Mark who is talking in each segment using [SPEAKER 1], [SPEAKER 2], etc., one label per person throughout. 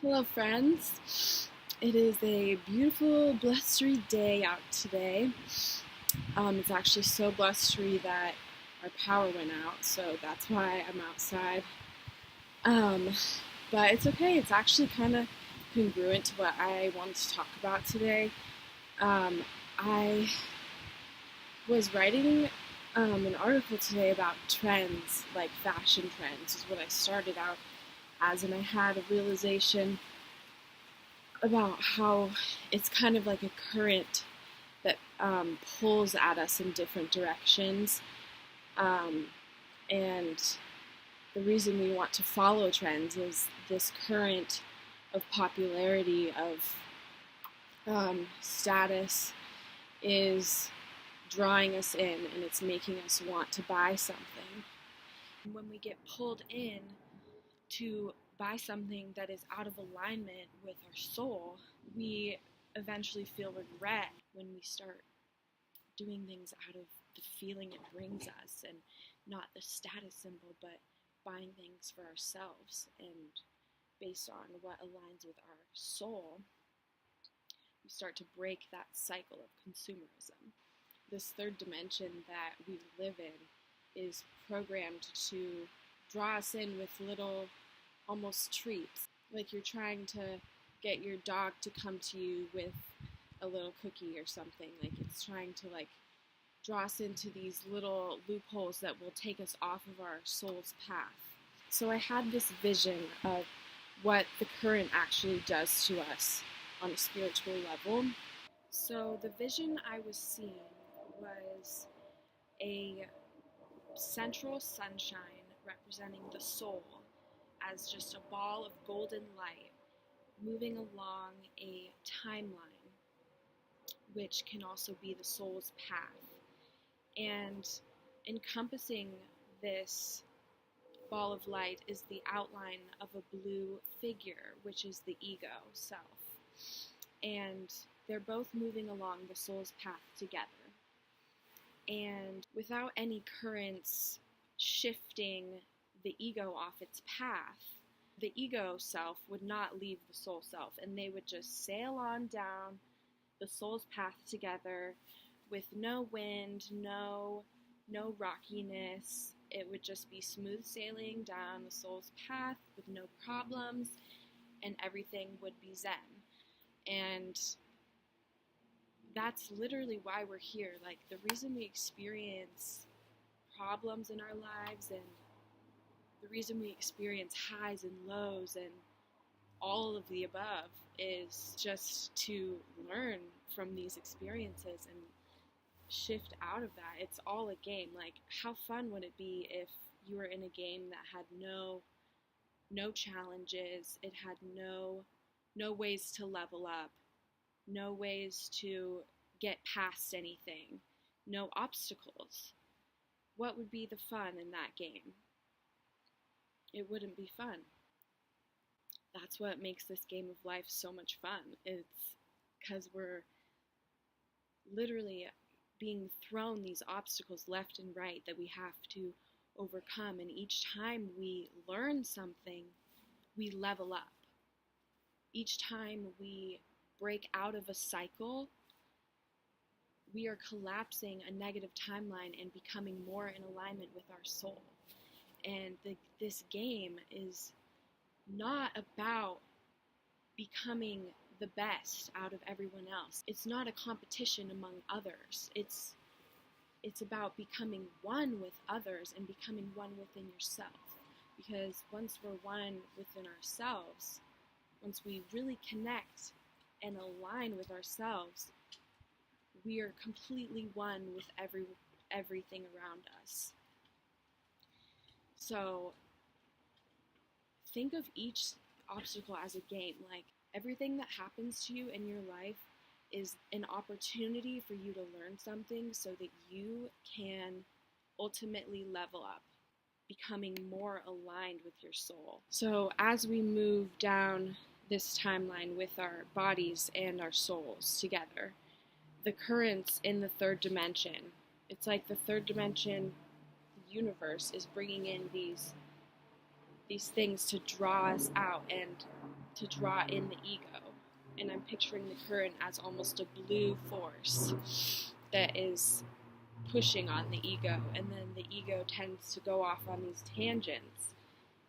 [SPEAKER 1] Hello, friends. It is a beautiful, blustery day out today. It's actually so blustery that our power went out, so that's why I'm outside. Um, but it's okay. It's actually kind of congruent to what I wanted to talk about today. I was writing an article today about trends, like fashion trends, is what I started out as, and I had a realization about how it's kind of like a current that pulls at us in different directions. Um, and the reason we want to follow trends is this current of popularity, of status, is drawing us in and it's making us want to buy something. When we get pulled in to buy something that is out of alignment with our soul, we eventually feel regret when we start doing things out of the feeling it brings us and not the status symbol, but buying things for ourselves and based on what aligns with our soul. We start to break that cycle of consumerism. This third dimension that we live in is programmed to draw us in with little almost treats. Like you're trying to get your dog to come to you with a little cookie or something. Like it's trying to draw us into these little loopholes that will take us off of our soul's path. So I had this vision of what the current actually does to us on a spiritual level. So the vision I was seeing was a central sunshine representing the soul as just a ball of golden light moving along a timeline, which can also be the soul's path. And encompassing this ball of light is the outline of a blue figure, which is the ego self. And they're both moving along the soul's path together. And without any currents shifting the ego off its path, the ego self would not leave the soul self, and they would just sail on down the soul's path together with no wind, no rockiness. It would just be smooth sailing down the soul's path with no problems, and everything would be zen. And that's literally why we're here. Like, the reason we experience problems in our lives and the reason we experience highs and lows and all of the above is just to learn from these experiences and shift out of that. It's all a game. Like, how fun would it be if you were in a game that had no challenges, it had no ways to level up, no ways to get past anything, no obstacles? What would be the fun in that game? It wouldn't be fun. That's what makes this game of life so much fun. It's because we're literally being thrown these obstacles left and right that we have to overcome. And each time we learn something, we level up. Each time we break out of a cycle, we are collapsing a negative timeline and becoming more in alignment with our soul. And this game is not about becoming the best out of everyone else. It's not a competition among others. It's about becoming one with others and becoming one within yourself. Because once we're one within ourselves, once we really connect and align with ourselves, we are completely one with everything around us. So think of each obstacle as a game. Like, everything that happens to you in your life is an opportunity for you to learn something so that you can ultimately level up, becoming more aligned with your soul. So as we move down this timeline with our bodies and our souls together, the currents in the third dimension, it's like the third dimension universe is bringing in these these things to draw us out and to draw in the ego. And I'm picturing the current as almost a blue force that is pushing on the ego, and then the ego tends to go off on these tangents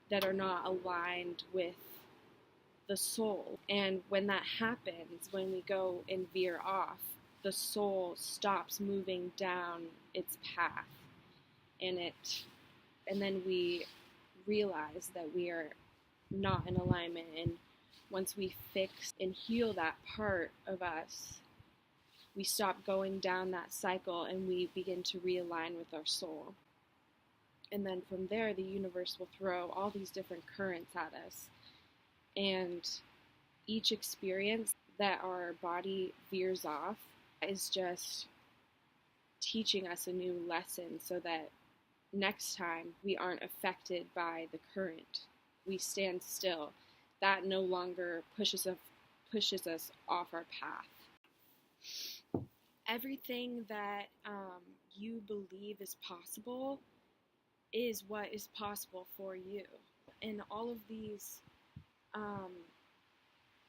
[SPEAKER 1] that are not aligned with the soul. And when that happens, when we go and veer off, the soul stops moving down its path, and then we realize that we are not in alignment. And once we fix and heal that part of us, we stop going down that cycle and we begin to realign with our soul. And then from there, the universe will throw all these different currents at us. And each experience that our body veers off is just teaching us a new lesson so that next time we aren't affected by the current. We stand still. That no longer pushes us off our path. Everything that you believe is possible is what is possible for you. And all of these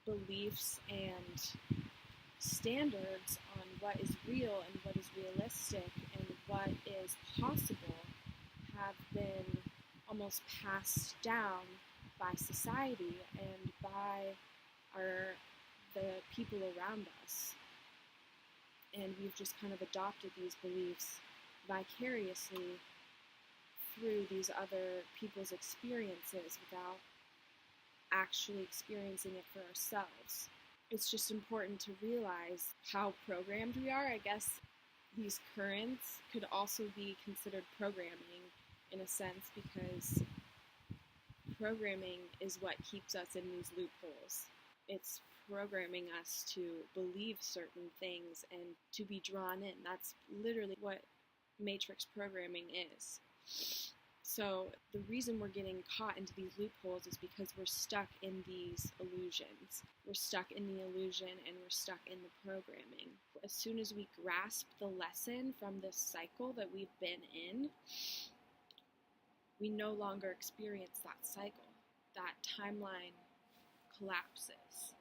[SPEAKER 1] beliefs and standards on what is real and what is realistic and what is possible have been almost passed down by society and by the people around us. And we've just kind of adopted these beliefs vicariously through these other people's experiences without actually experiencing it for ourselves. It's just important to realize how programmed we are. I guess these currents could also be considered programming in a sense, because programming is what keeps us in these loopholes. It's programming us to believe certain things and to be drawn in. That's literally what matrix programming is. So the reason we're getting caught into these loopholes is because we're stuck in these illusions. We're stuck in the illusion and we're stuck in the programming. As soon as we grasp the lesson from this cycle that we've been in, we no longer experience that cycle. That timeline collapses.